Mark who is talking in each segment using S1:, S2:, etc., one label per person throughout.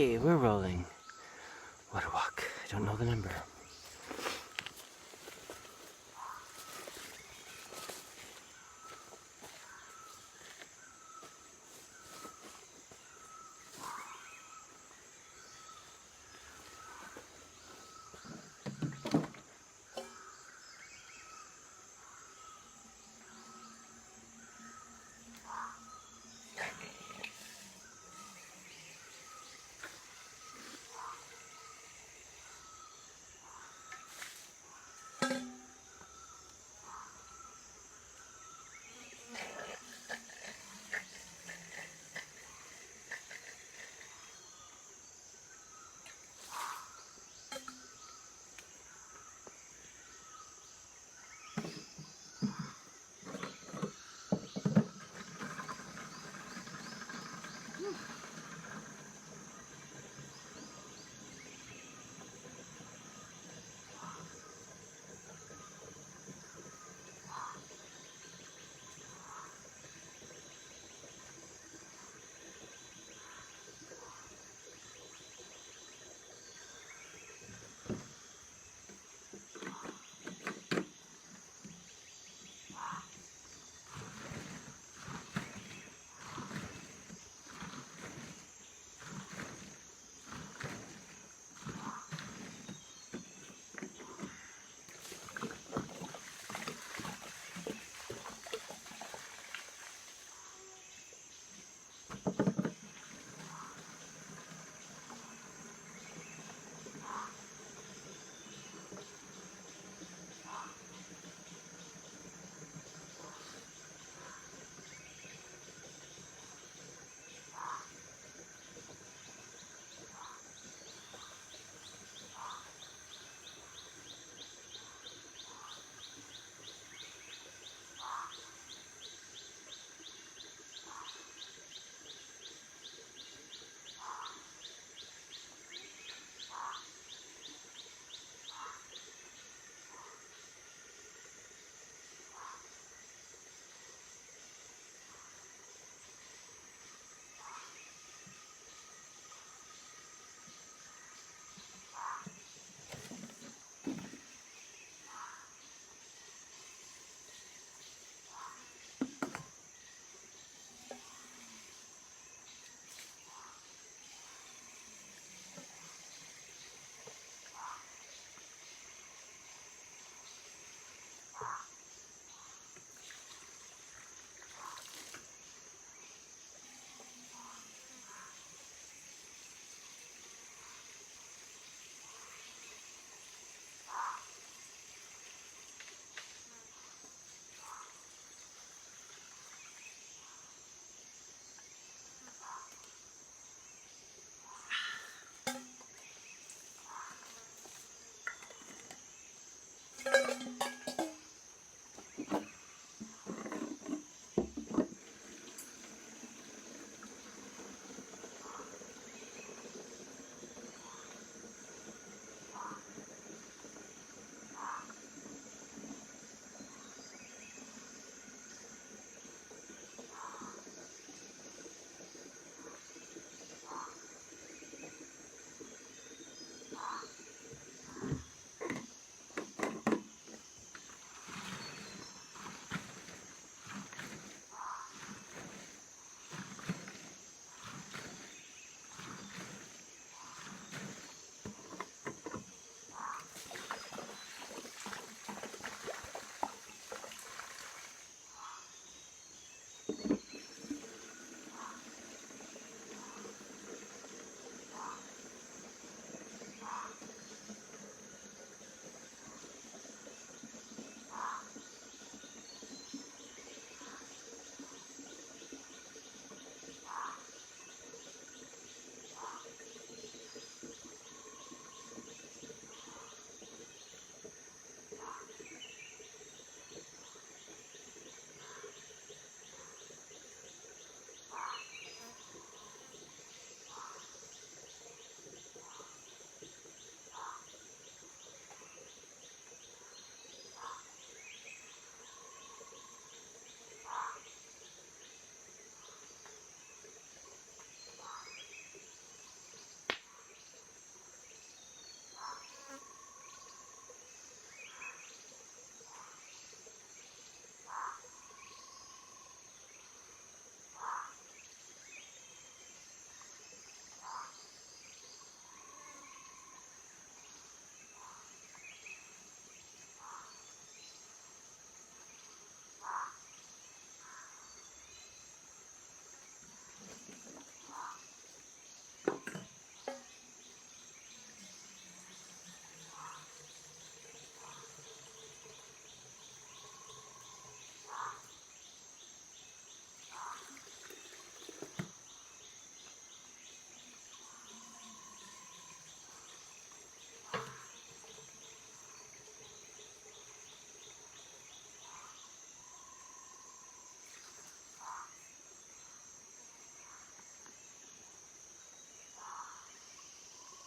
S1: Okay, we're rolling. What a walk. I don't know the number.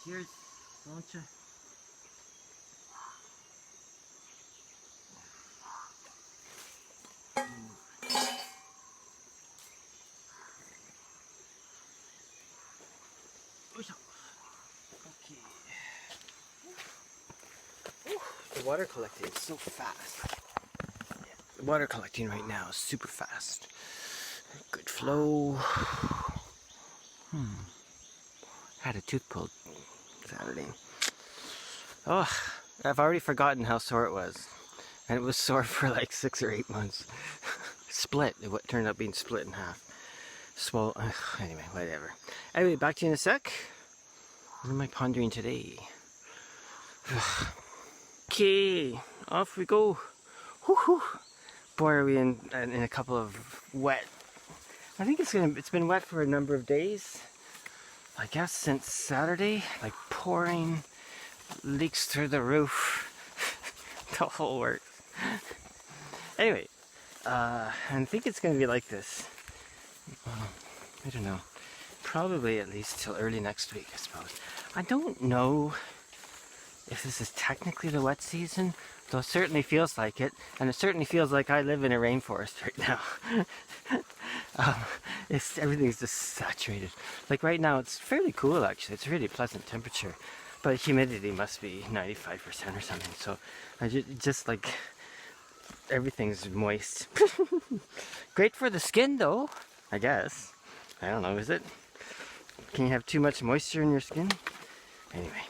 S1: tears, don't you? Okay. The water collecting is so fast. The water collecting right now is super fast. Good flow. Had a tooth pulled Saturday. Oh, I've already forgotten how sore it was. And it was sore for like 6 or 8 months. Split. It turned out being split in half. Anyway, whatever. Anyway, back to you in a sec. What am I pondering today? Okay, off we go. Woohoo! Boy, are we in a couple of wet. I think it's been wet for a number of days. I guess since Saturday, like pouring, leaks through the roof, the whole works. Anyway, I think it's gonna be like this. I don't know. Probably at least till early next week, I suppose. I don't know if this is technically the wet season, though it certainly feels like it, and it certainly feels like I live in a rainforest right now. Everything's just saturated. Like right now, it's fairly cool actually. It's a really pleasant temperature, but humidity must be 95% or something. So I just like everything's moist. Great for the skin though, I guess. I don't know, is it? Can you have too much moisture in your skin? Anyway,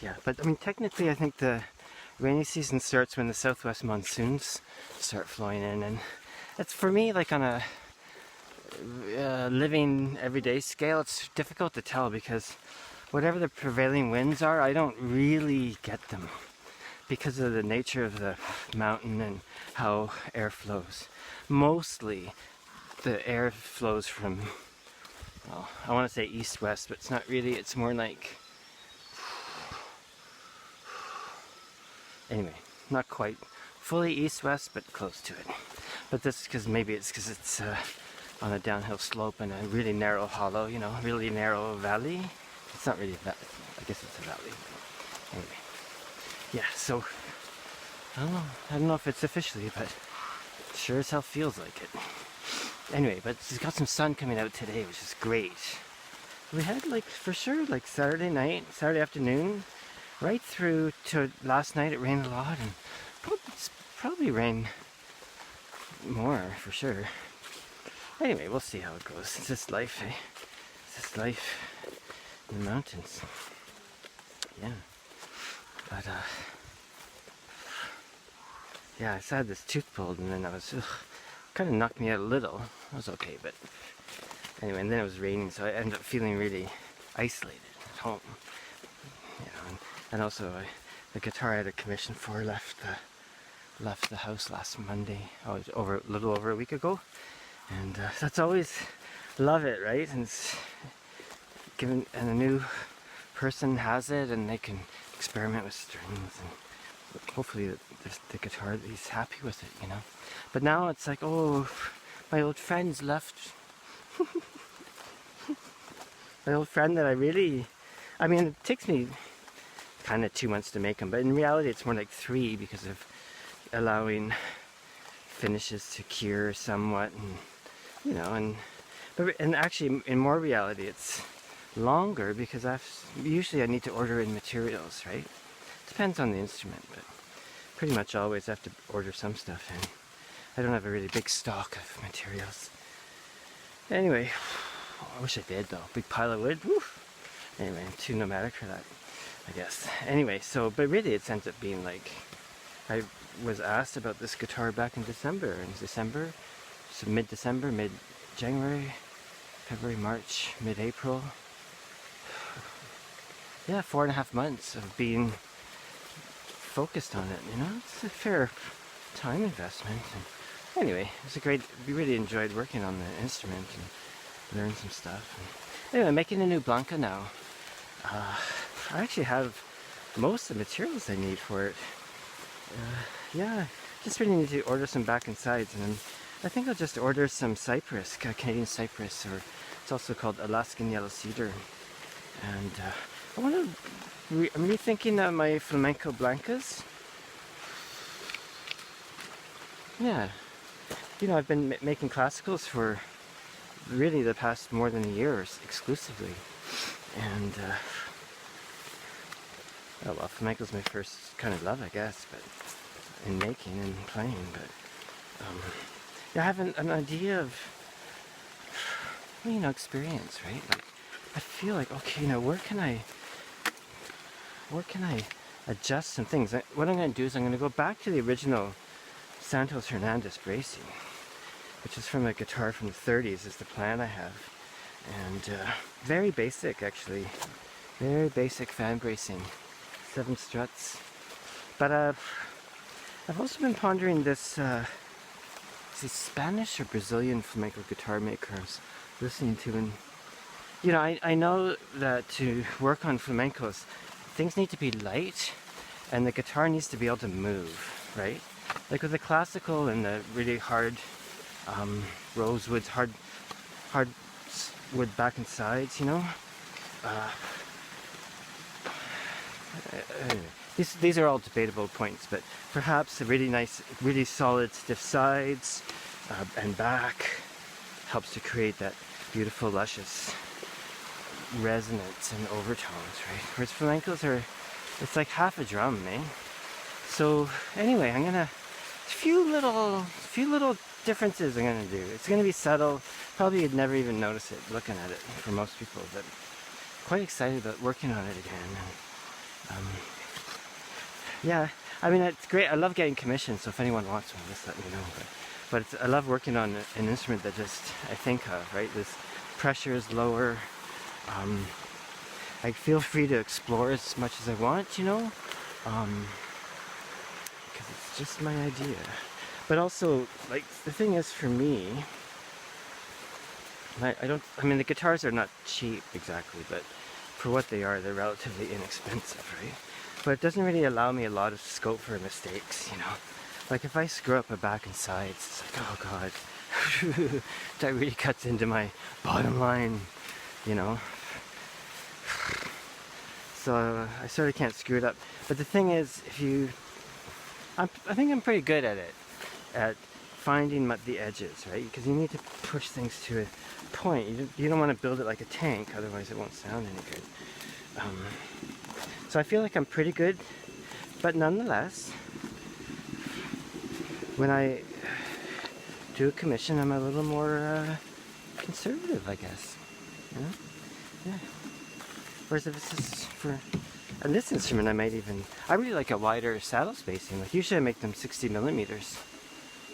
S1: yeah, but I mean technically I think the rainy season starts when the southwest monsoons start flowing in, and it's for me like on a living everyday scale, it's difficult to tell because whatever the prevailing winds are, I don't really get them because of the nature of the mountain and how air flows. Mostly the air flows from, well, I want to say east-west, but it's not really, it's more like, anyway, not quite fully east-west, but close to it. But this is because maybe it's because it's on a downhill slope and a really narrow hollow, you know, really narrow valley. It's not really a valley, I guess it's a valley. Anyway, yeah, so, I don't know if it's officially, but it sure as hell feels like it. Anyway, but it's got some sun coming out today, which is great. We had like, for sure, like Saturday night, Saturday afternoon, right through to last night it rained a lot, and probably rain more, for sure. Anyway, we'll see how it goes. It's just life, eh? It's just life in the mountains. Yeah. But, yeah, I just had this tooth pulled, and then I was, kind of knocked me out a little. It was okay, but anyway, and then it was raining, so I ended up feeling really isolated at home. You know, and also the guitar I had a commission for left the house last Monday. Oh, it was a little over a week ago, and that's always love it, right? And it's given, and a new person has it, and they can experiment with strings, and hopefully the guitar, he's happy with it, you know. But now it's like, oh, my old friends left. My old friend that I mean, it takes me kind of 2 months to make them, but in reality it's more like 3 because of allowing finishes to cure somewhat, and you know, and actually in more reality it's longer because usually I need to order in materials, right? Depends on the instrument, but pretty much always have to order some stuff in. I don't have a really big stock of materials. Anyway, I wish I did though. Big pile of wood. Woo. Anyway, I'm too nomadic for that, I guess. Anyway, so, but really it ends up being like, I was asked about this guitar back in December. So mid-December, mid-January, February, March, mid-April. Yeah, 4.5 months of being focused on it, you know? It's a fair time investment. And anyway, we really enjoyed working on the instrument and learned some stuff. And anyway, making a new Blanca now. I actually have most of the materials I need for it. Yeah, just really need to order some back and sides, and then I think I'll just order some cypress, Canadian cypress, or it's also called Alaskan yellow cedar. And I want to. I'm rethinking my flamenco blancas. Yeah, you know, I've been making classicals for really the past more than a year exclusively, and oh well, flamenco's my first kind of love, I guess, but in making and playing. But yeah, I have an idea of, well, you know, experience, right? Like, I feel like, okay, you know, where can I adjust some things? What I'm going to do is I'm going to go back to the original Santos Hernandez bracing, which is from a guitar from the 30s, is the plan I have. And very basic, actually. Very basic fan bracing. 7 struts. But I've also been pondering this, is it Spanish or Brazilian flamenco guitar maker I was listening to. And, you know, I know that to work on flamencos, things need to be light, and the guitar needs to be able to move, right? Like with the classical and the really hard rosewoods, hard wood back and sides, you know. These are all debatable points, but perhaps a really nice, really solid, stiff sides and back helps to create that beautiful, luscious resonance and overtones, right? Whereas flamencos are, it's like half a drum, eh? So anyway, I'm gonna few little differences I'm gonna do. It's gonna be subtle. Probably you'd never even notice it looking at it for most people, but quite excited about working on it again. And, yeah, I mean, it's great. I love getting commissions, so if anyone wants one, just let me know. But I love working on an instrument that just I think of, right? This pressure is lower. I feel free to explore as much as I want, you know, because it's just my idea. But also, like, the thing is for me, I mean, the guitars are not cheap exactly, but for what they are, they're relatively inexpensive, right? But it doesn't really allow me a lot of scope for mistakes, you know. Like if I screw up a back and sides, it's like, oh god, that really cuts into my bottom line, you know. So I sort of can't screw it up. But the thing is, I think I'm pretty good at it, at finding the edges, right? Because you need to push things to a point. You don't want to build it like a tank, otherwise it won't sound any good. So I feel like I'm pretty good, but nonetheless, when I do a commission, I'm a little more conservative, I guess. You know? Yeah. Whereas if this is for, and this instrument, I really like a wider saddle spacing. Like usually I make them 60 millimeters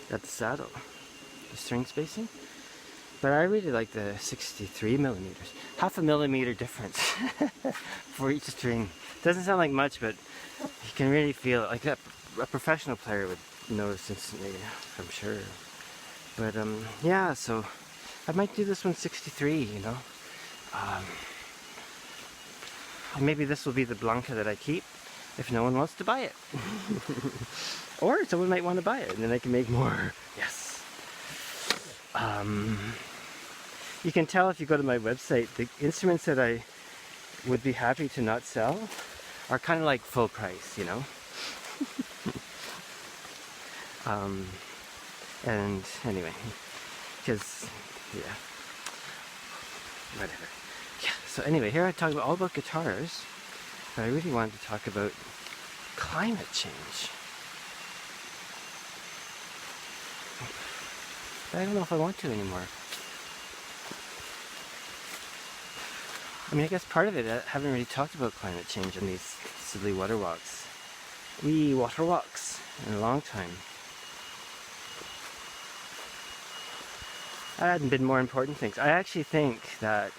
S1: at the saddle, the string spacing. But I really like the 63 millimeters. Half a millimeter difference for each string. Doesn't sound like much, but you can really feel it. Like that, a professional player would notice instantly, I'm sure. But yeah, so I might do this one 63, you know. And maybe this will be the Blanca that I keep if no one wants to buy it. Or someone might want to buy it and then I can make more. Yes. You can tell if you go to my website, the instruments that I would be happy to not sell are kind of like full price, you know. And anyway, because, yeah, whatever. Yeah, so anyway, here I talk all about guitars, but I really wanted to talk about climate change. But I don't know if I want to anymore. I mean, I guess part of it, I haven't really talked about climate change in these silly water walks. Wee water walks in a long time. There hadn't been more important things. I actually think that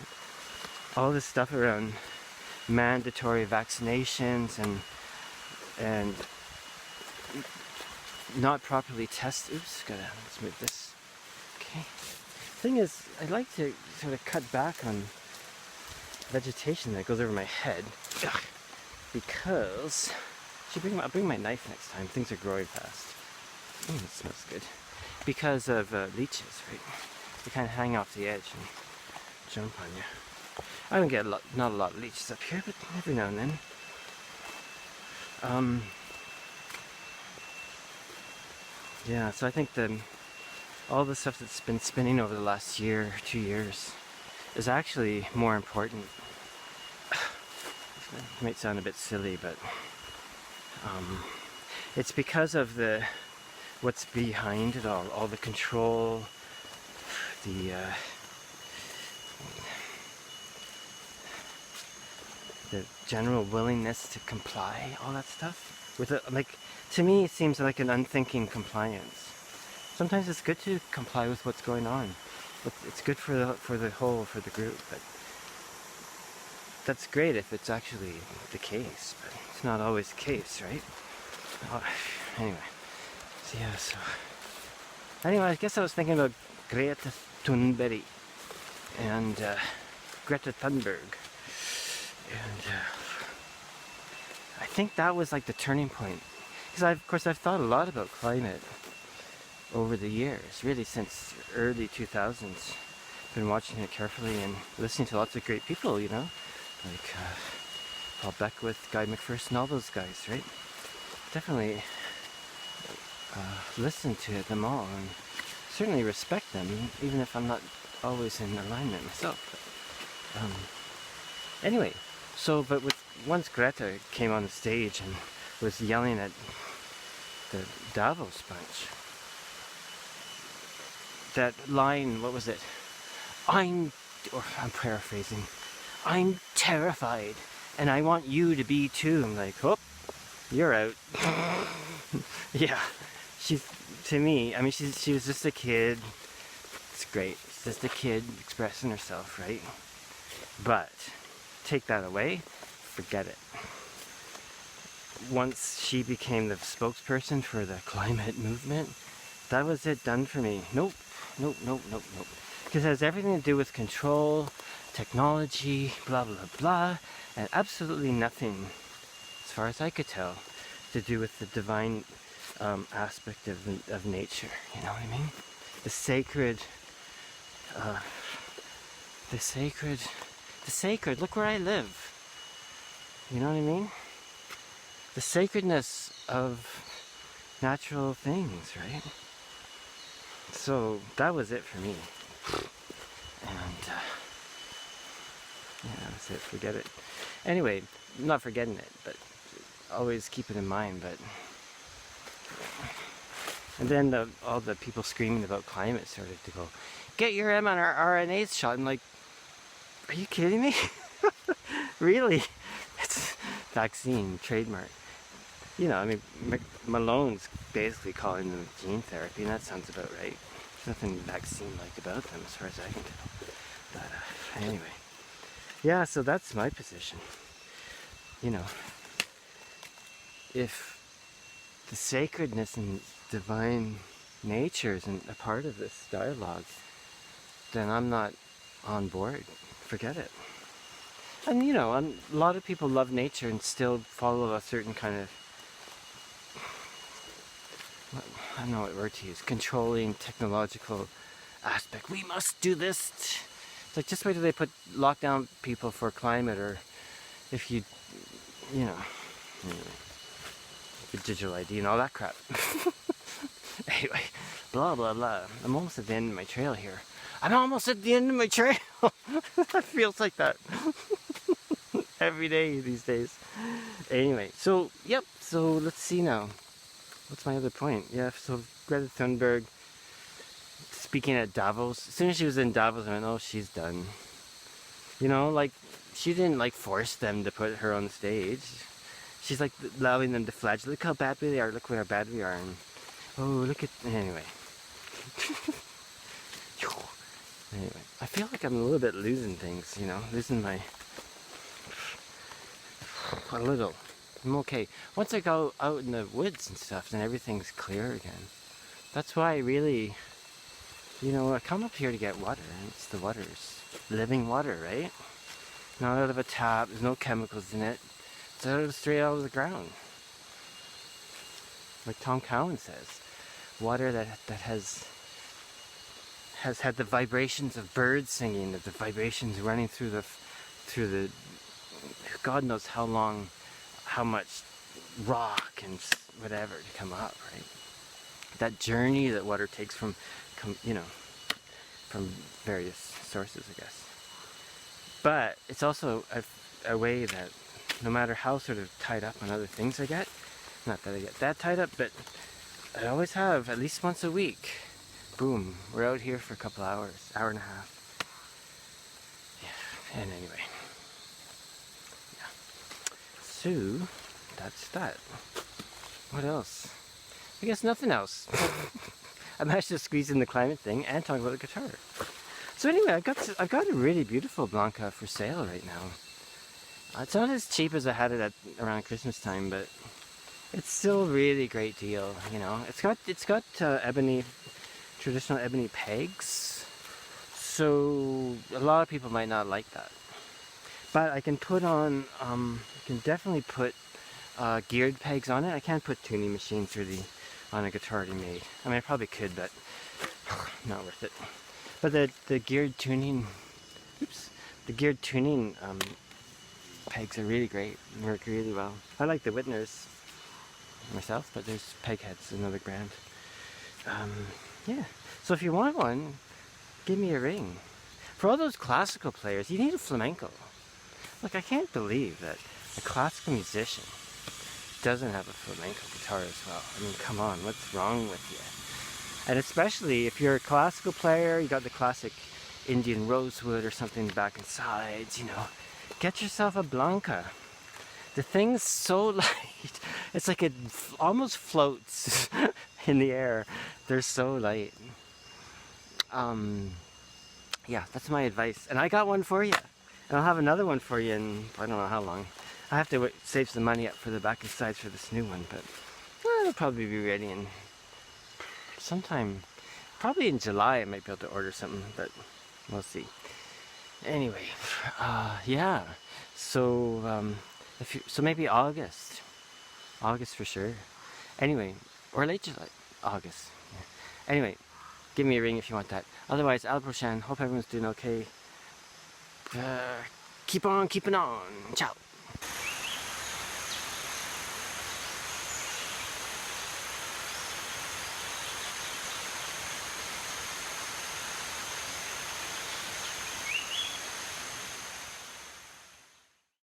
S1: all this stuff around mandatory vaccinations and not properly tested. Oops, let's move this. Okay. Thing is, I'd like to sort of cut back on vegetation that goes over my head. Ugh. Because I'll bring my knife next time. Things are growing fast. It smells good. Because of leeches, right? They kind of hang off the edge and jump on you. I don't get not a lot of leeches up here, but every now and then. Yeah, so I think all the stuff that's been spinning over the last year, 2 years, is actually more important. It might sound a bit silly, but it's because of what's behind it all the control, the general willingness to comply, all that stuff. To me, it seems like an unthinking compliance. Sometimes it's good to comply with what's going on. It's good for the group, but that's great if it's actually the case, but it's not always the case, right? Anyway, anyway, I guess I was thinking about Greta Thunberg and Greta Thunberg, and I think that was like the turning point, because of course I've thought a lot about climate over the years, really since early 2000s. Been watching it carefully and listening to lots of great people, you know, like Paul Beckwith, Guy McPherson, all those guys, right? Definitely listen to them all and certainly respect them, even if I'm not always in alignment myself. But, anyway, but once Greta came on the stage and was yelling at the Davos bunch, that line, what was it? I'm paraphrasing, I'm terrified and I want you to be too. I'm like, oh, you're out. Yeah, to me, I mean, she was just a kid. It's great. She's just a kid expressing herself, right? But take that away, forget it. Once she became the spokesperson for the climate movement, that was it, done for me. Nope. Because it has everything to do with control, technology, blah blah blah, and absolutely nothing, as far as I could tell, to do with the divine aspect of nature. You know what I mean? The sacred. Look where I live. You know what I mean? The sacredness of natural things, right? So that was it for me. And yeah, that's it. Forget it. Anyway, I'm not forgetting it, but always keep it in mind. But and then all the people screaming about climate started to go, "Get your mRNA shot." I'm like, are you kidding me? Really? It's vaccine trademark. You know, I mean, Malone's basically calling them gene therapy, and that sounds about right. There's nothing vaccine-like about them, as far as I can tell. But anyway, yeah. So that's my position. You know, if the sacredness and divine nature isn't a part of this dialogue, then I'm not on board. Forget it. And you know, a lot of people love nature and still follow a certain kind of, I don't know what word to use, controlling technological aspect. We must do this. It's like, just wait till they lock down people for climate, or if you know, anyway, the digital ID and all that crap. Anyway, blah blah blah. I'm almost at the end of my trail here. It feels like that every day these days. Anyway, so yep. So let's see now. What's my other point? Yeah. So Greta Thunberg speaking at Davos. As soon as she was in Davos, I went, "Oh, she's done." You know, like, she didn't like force them to put her on the stage. She's like allowing them to flagellate. Look how bad we are. Look how bad we are. And oh, look at anyway. Anyway, I feel like I'm a little bit losing things, you know, losing a little. I'm okay. Once I go out in the woods and stuff, then everything's clear again. That's why I really, you know, I come up here to get water, and it's the water's living water, right? Not out of a tap, there's no chemicals in it. It's straight out of the ground. Like Tom Cowan says, water that has had the vibrations of birds singing, the vibrations running through through the, God knows how long, how much rock and whatever to come up, right? That journey that water takes from, you know, from various sources, I guess. But it's also a way that no matter how sort of tied up on other things I get, not that I get that tied up, but I always have at least once a week. Boom, we're out here for a couple hours, hour and a half. Yeah, and anyway. Yeah. So, that's that. What else? I guess nothing else. I managed to squeeze in the climate thing and talk about the guitar. So anyway, I've got a really beautiful Blanca for sale right now. It's not as cheap as I had it at around Christmas time, but it's still a really great deal. You know, it's got ebony, traditional ebony pegs. So a lot of people might not like that, but I can put on. I can definitely put geared pegs on it. I can't put tuning machines really on a guitar already made. I mean, I probably could, but not worth it. But the geared tuning, the geared tuning pegs are really great. Work really well. I like the Whitners myself, but there's Peghead's another brand. Yeah. So if you want one, give me a ring. For all those classical players, you need a flamenco. Look, I can't believe that a classical musician doesn't have a flamenco guitar as well. I mean, come on, what's wrong with you? And especially if you're a classical player, you got the classic Indian rosewood or something back and sides, you know, get yourself a Blanca. The thing's so light. It's like it almost floats in the air. They're so light. Yeah, that's my advice. And I got one for you. And I'll have another one for you in, I don't know how long. I have to save some money up for the back and sides for this new one, but it'll probably be ready in sometime, probably in July I might be able to order something, but we'll see. Anyway, yeah, so so maybe August for sure. Anyway, or late July, August. Yeah. Anyway, give me a ring if you want that. Otherwise, Al Broshan, hope everyone's doing okay. Keep on keeping on. Ciao.